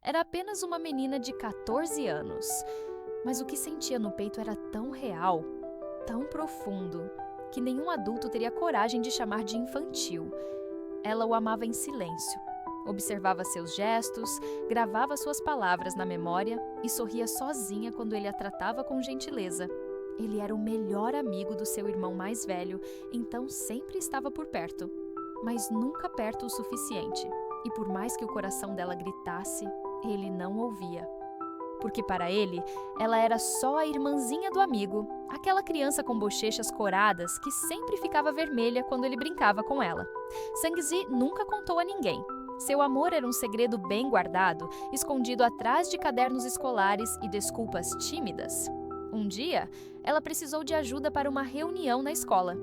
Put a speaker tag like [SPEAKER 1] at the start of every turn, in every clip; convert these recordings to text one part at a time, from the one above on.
[SPEAKER 1] era apenas uma menina de 14 anos. Mas o que sentia no peito era tão real, tão profundo, que nenhum adulto teria coragem de chamar de infantil. Ela o amava em silêncio. Observava seus gestos, gravava suas palavras na memória e sorria sozinha quando ele a tratava com gentileza. Ele era o melhor amigo do seu irmão mais velho, então sempre estava por perto, mas nunca perto o suficiente. E por mais que o coração dela gritasse, ele não ouvia. Porque para ele, ela era só a irmãzinha do amigo, aquela criança com bochechas coradas que sempre ficava vermelha quando ele brincava com ela. Sangzi nunca contou a ninguém. Seu amor era um segredo bem guardado, escondido atrás de cadernos escolares e desculpas tímidas. Um dia, ela precisou de ajuda para uma reunião na escola.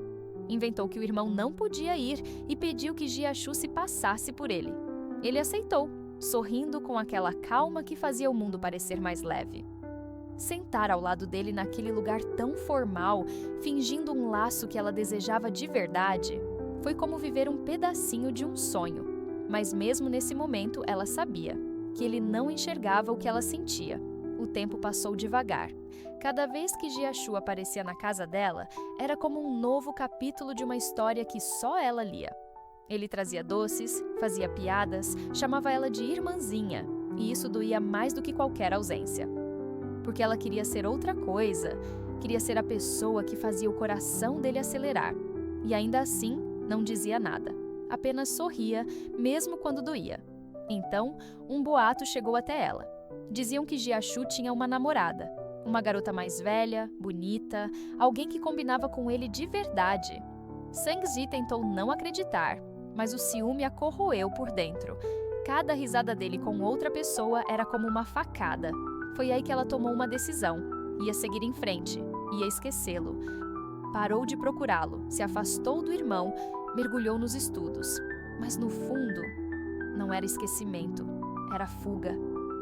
[SPEAKER 1] Inventou que o irmão não podia ir e pediu que Jiaxu se passasse por ele. Ele aceitou, sorrindo com aquela calma que fazia o mundo parecer mais leve. Sentar ao lado dele naquele lugar tão formal, fingindo um laço que ela desejava de verdade, foi como viver um pedacinho de um sonho. Mas mesmo nesse momento, ela sabia que ele não enxergava o que ela sentia. O tempo passou devagar. Cada vez que Jiaxu aparecia na casa dela, era como um novo capítulo de uma história que só ela lia. Ele trazia doces, fazia piadas, chamava ela de irmãzinha, e isso doía mais do que qualquer ausência. Porque ela queria ser outra coisa, queria ser a pessoa que fazia o coração dele acelerar. E ainda assim, não dizia nada. Apenas sorria, mesmo quando doía. Então, um boato chegou até ela. Diziam que Jiaxu tinha uma namorada, uma garota mais velha, bonita, alguém que combinava com ele de verdade. Sangzi tentou não acreditar, mas o ciúme a corroeu por dentro. Cada risada dele com outra pessoa era como uma facada. Foi aí que ela tomou uma decisão. Ia seguir em frente, ia esquecê-lo. Parou de procurá-lo, se afastou do irmão, mergulhou nos estudos. Mas no fundo, não era esquecimento, era fuga.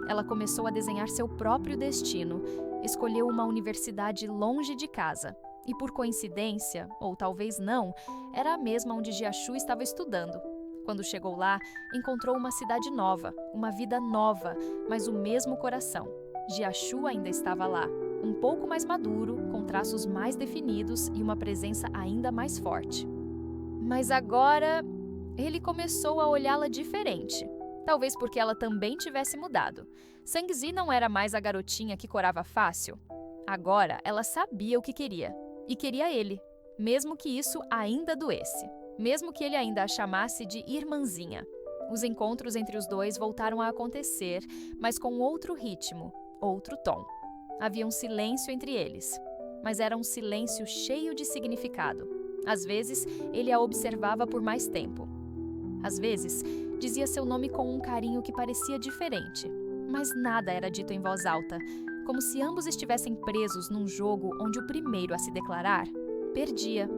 [SPEAKER 1] Ela começou a desenhar seu próprio destino, escolheu uma universidade longe de casa. E por coincidência, ou talvez não, era a mesma onde Jiaxu estava estudando. Quando chegou lá, encontrou uma cidade nova, uma vida nova, mas o mesmo coração. Jiaxu ainda estava lá, um pouco mais maduro, com traços mais definidos e uma presença ainda mais forte. Mas agora, ele começou a olhá-la diferente. Talvez porque ela também tivesse mudado. Sangzi não era mais a garotinha que corava fácil. Agora, ela sabia o que queria. E queria ele, mesmo que isso ainda doesse. Mesmo que ele ainda a chamasse de irmãzinha. Os encontros entre os dois voltaram a acontecer, mas com outro ritmo, outro tom. Havia um silêncio entre eles, mas era um silêncio cheio de significado. Às vezes, ele a observava por mais tempo. Às vezes, dizia seu nome com um carinho que parecia diferente, mas nada era dito em voz alta, como se ambos estivessem presos num jogo onde o primeiro a se declarar perdia.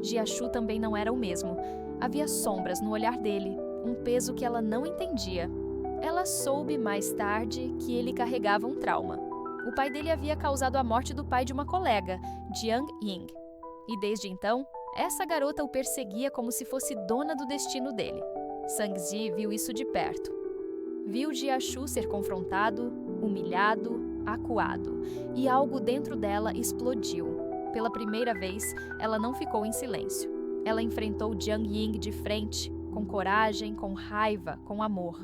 [SPEAKER 1] Jiaxu também não era o mesmo. Havia sombras no olhar dele, um peso que ela não entendia. Ela soube mais tarde que ele carregava um trauma. O pai dele havia causado a morte do pai de uma colega, Jiang Ying. E desde então, essa garota o perseguia como se fosse dona do destino dele. Sangzi viu isso de perto. Viu Jiaxu ser confrontado, humilhado, acuado, e algo dentro dela explodiu. Pela primeira vez, ela não ficou em silêncio. Ela enfrentou Jiang Ying de frente, com coragem, com raiva, com amor.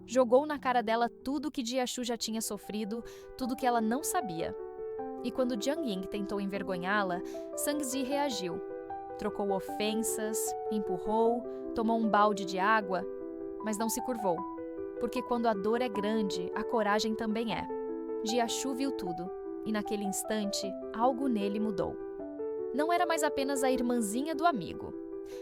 [SPEAKER 1] Jogou na cara dela tudo que Jiaxu já tinha sofrido, tudo que ela não sabia. E quando Jiang Ying tentou envergonhá-la, Sangzi reagiu. Trocou ofensas, empurrou, tomou um balde de água, mas não se curvou. Porque quando a dor é grande, a coragem também é. Jiaxu viu tudo, e naquele instante, algo nele mudou. Não era mais apenas a irmãzinha do amigo.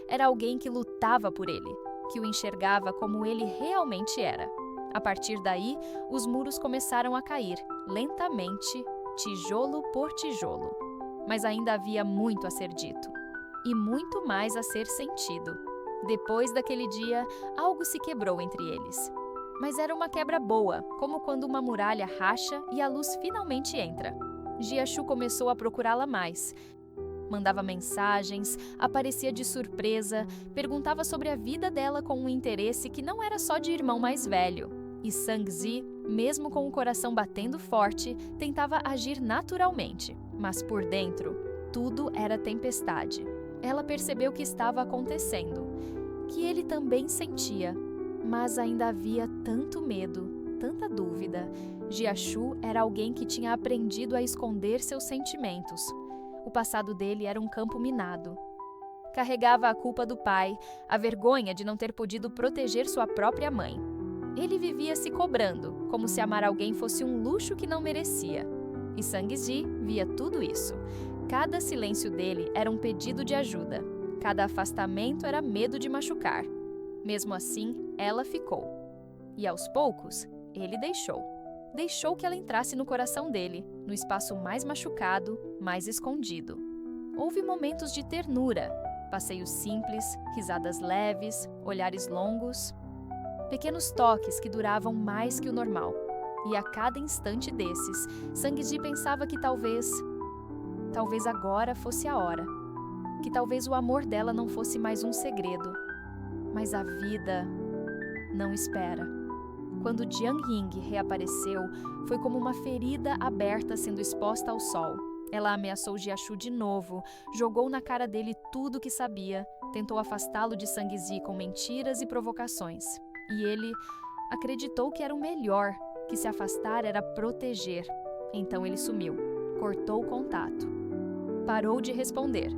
[SPEAKER 1] Era alguém que lutava por ele, que o enxergava como ele realmente era. A partir daí, os muros começaram a cair, lentamente, tijolo por tijolo. Mas ainda havia muito a ser dito. E muito mais a ser sentido. Depois daquele dia, algo se quebrou entre eles. Mas era uma quebra boa, como quando uma muralha racha e a luz finalmente entra. Jiaxu começou a procurá-la mais. Mandava mensagens, aparecia de surpresa, perguntava sobre a vida dela com um interesse que não era só de irmão mais velho. E Sangzi Mesmo com o coração batendo forte, tentava agir naturalmente, mas por dentro, tudo era tempestade. Ela percebeu o que estava acontecendo, que ele também sentia, mas ainda havia tanto medo, tanta dúvida. Jiaxu era alguém que tinha aprendido a esconder seus sentimentos. O passado dele era um campo minado. Carregava a culpa do pai, a vergonha de não ter podido proteger sua própria mãe. Ele vivia se cobrando, como se amar alguém fosse um luxo que não merecia. E Sang-ji via tudo isso. Cada silêncio dele era um pedido de ajuda. Cada afastamento era medo de machucar. Mesmo assim, ela ficou. E aos poucos, ele deixou. Deixou que ela entrasse no coração dele, no espaço mais machucado, mais escondido. Houve momentos de ternura, passeios simples, risadas leves, olhares longos. Pequenos toques que duravam mais que o normal. E a cada instante desses, Sang-ji pensava que talvez agora fosse a hora. Que talvez o amor dela não fosse mais um segredo. Mas a vida não espera. Quando Jiang Ying reapareceu, foi como uma ferida aberta sendo exposta ao sol. Ela ameaçou Jiaxu de novo, jogou na cara dele tudo o que sabia, tentou afastá-lo de Sang-ji com mentiras e provocações. E ele acreditou que era o melhor, que se afastar era proteger. Então ele sumiu, cortou o contato. Parou de responder.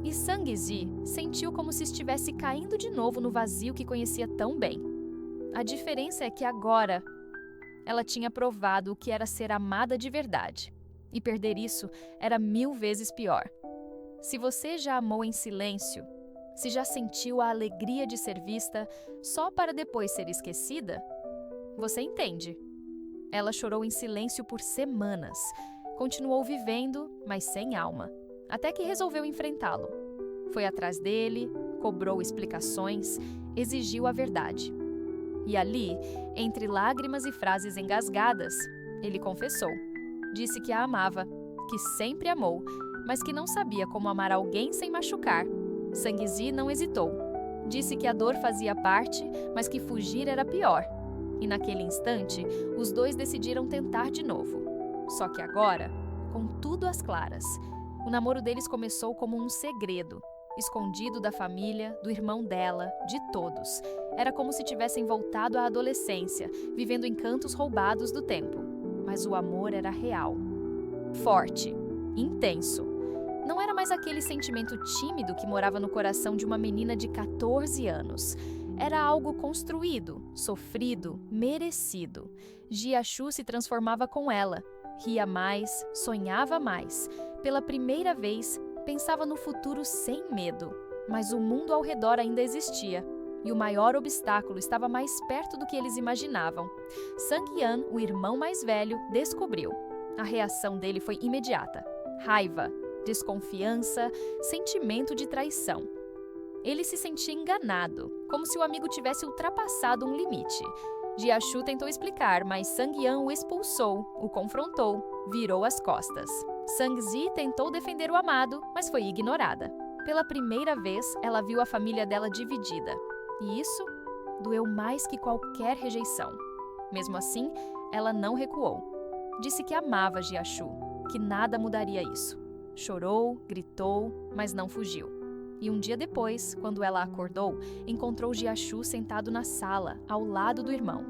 [SPEAKER 1] E Sang-ji sentiu como se estivesse caindo de novo no vazio que conhecia tão bem. A diferença é que agora ela tinha provado o que era ser amada de verdade. E perder isso era 1000 vezes pior. Se você já amou em silêncio, se já sentiu a alegria de ser vista só para depois ser esquecida, você entende. Ela chorou em silêncio por semanas. Continuou vivendo, mas sem alma. Até que resolveu enfrentá-lo. Foi atrás dele, cobrou explicações, exigiu a verdade. E ali, entre lágrimas e frases engasgadas, ele confessou. Disse que a amava, que sempre amou, mas que não sabia como amar alguém sem machucar. Sang-ji não hesitou. Disse que a dor fazia parte, mas que fugir era pior. E naquele instante, os dois decidiram tentar de novo. Só que agora, com tudo às claras, o namoro deles começou como um segredo, escondido da família, do irmão dela, de todos. Era como se tivessem voltado à adolescência, vivendo em cantos roubados do tempo. Mas o amor era real, forte, intenso. Não era mais aquele sentimento tímido que morava no coração de uma menina de 14 anos. Era algo construído, sofrido, merecido. Jiaxu se transformava com ela. Ria mais, sonhava mais. Pela primeira vez, pensava no futuro sem medo. Mas o mundo ao redor ainda existia. E o maior obstáculo estava mais perto do que eles imaginavam. Sang-yan, o irmão mais velho, descobriu. A reação dele foi imediata. Raiva, desconfiança, sentimento de traição. Ele se sentia enganado, como se o amigo tivesse ultrapassado um limite. Jiaxu tentou explicar, mas Sang-yan o expulsou, o confrontou, virou as costas. Sang-ji tentou defender o amado, mas foi ignorada. Pela primeira vez, ela viu a família dela dividida. E isso doeu mais que qualquer rejeição. Mesmo assim, ela não recuou. Disse que amava Jiaxu, que nada mudaria isso. Chorou, gritou, mas não fugiu. E um dia depois, quando ela acordou, encontrou Jiaxu sentado na sala, ao lado do irmão.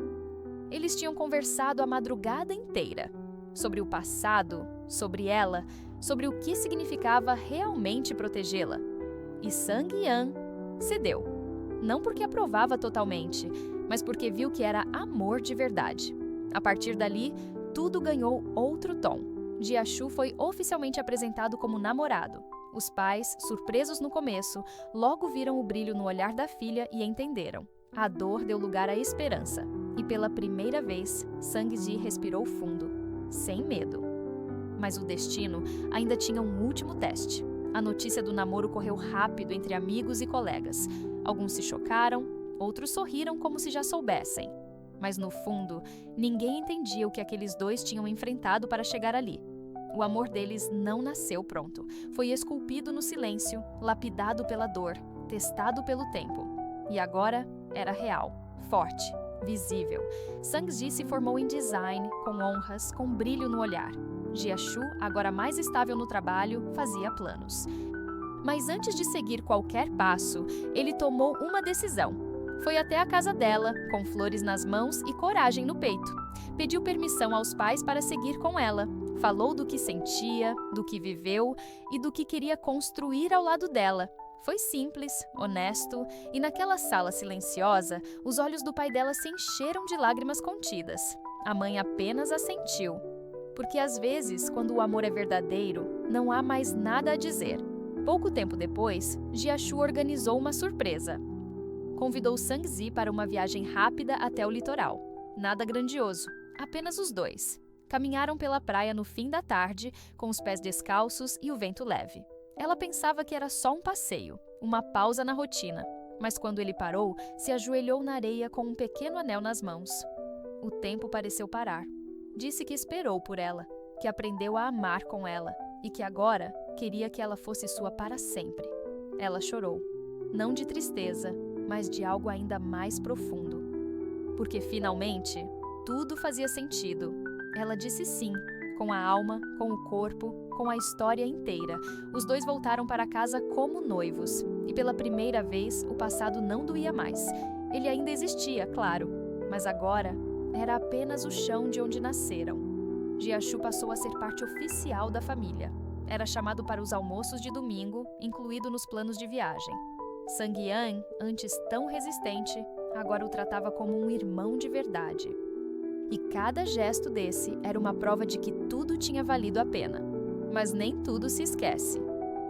[SPEAKER 1] Eles tinham conversado a madrugada inteira. Sobre o passado, sobre ela, sobre o que significava realmente protegê-la. E Sang-yan cedeu. Não porque aprovava totalmente, mas porque viu que era amor de verdade. A partir dali, tudo ganhou outro tom. Jiaxu foi oficialmente apresentado como namorado. Os pais, surpresos no começo, logo viram o brilho no olhar da filha e entenderam. A dor deu lugar à esperança. E pela primeira vez, Sang-ji respirou fundo, sem medo. Mas o destino ainda tinha um último teste. A notícia do namoro correu rápido entre amigos e colegas. Alguns se chocaram, outros sorriram como se já soubessem. Mas no fundo, ninguém entendia o que aqueles dois tinham enfrentado para chegar ali. O amor deles não nasceu pronto. Foi esculpido no silêncio, lapidado pela dor, testado pelo tempo. E agora era real, forte, visível. Sang-ji se formou em design, com honras, com brilho no olhar. Jia-shu, agora mais estável no trabalho, fazia planos. Mas antes de seguir qualquer passo, ele tomou uma decisão. Foi até a casa dela, com flores nas mãos e coragem no peito. Pediu permissão aos pais para seguir com ela. Falou do que sentia, do que viveu e do que queria construir ao lado dela. Foi simples, honesto, e naquela sala silenciosa, os olhos do pai dela se encheram de lágrimas contidas. A mãe apenas assentiu. Porque às vezes, quando o amor é verdadeiro, não há mais nada a dizer. Pouco tempo depois, Jia-shu organizou uma surpresa. Convidou Sang-ji para uma viagem rápida até o litoral. Nada grandioso, apenas os dois. Caminharam pela praia no fim da tarde, com os pés descalços e o vento leve. Ela pensava que era só um passeio, uma pausa na rotina. Mas quando ele parou, se ajoelhou na areia com um pequeno anel nas mãos. O tempo pareceu parar. Disse que esperou por ela, que aprendeu a amar com ela e que agora queria que ela fosse sua para sempre. Ela chorou, não de tristeza, mas de algo ainda mais profundo. Porque finalmente, tudo fazia sentido. Ela disse sim, com a alma, com o corpo, com a história inteira. Os dois voltaram para casa como noivos. E pela primeira vez, o passado não doía mais. Ele ainda existia, claro, mas agora era apenas o chão de onde nasceram. Jia-shu passou a ser parte oficial da família. Era chamado para os almoços de domingo, incluído nos planos de viagem. Sang-yeon, antes tão resistente, agora o tratava como um irmão de verdade. E cada gesto desse era uma prova de que tudo tinha valido a pena. Mas nem tudo se esquece.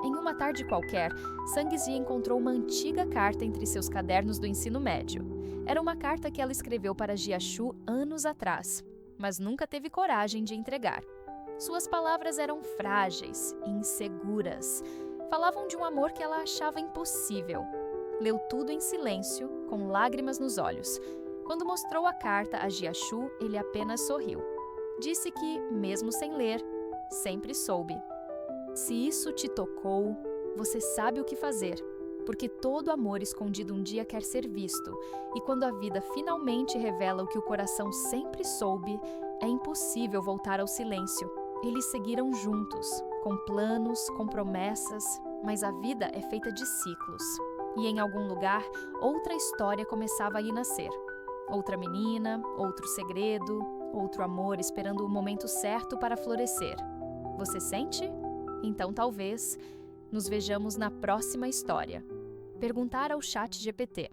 [SPEAKER 1] Em uma tarde qualquer, Sang-ji encontrou uma antiga carta entre seus cadernos do ensino médio. Era uma carta que ela escreveu para Jia-shu anos atrás, mas nunca teve coragem de entregar. Suas palavras eram frágeis e inseguras. Falavam de um amor que ela achava impossível. Leu tudo em silêncio, com lágrimas nos olhos. Quando mostrou a carta a Jia-shu, ele apenas sorriu. Disse que, mesmo sem ler, sempre soube. Se isso te tocou, você sabe o que fazer, porque todo amor escondido um dia quer ser visto, e quando a vida finalmente revela o que o coração sempre soube, é impossível voltar ao silêncio. Eles seguiram juntos, com planos, com promessas, mas a vida é feita de ciclos. E em algum lugar, outra história começava a nascer. Outra menina, outro segredo, outro amor esperando o momento certo para florescer. Você sente? Então talvez nos vejamos na próxima história. Perguntar ao ChatGPT.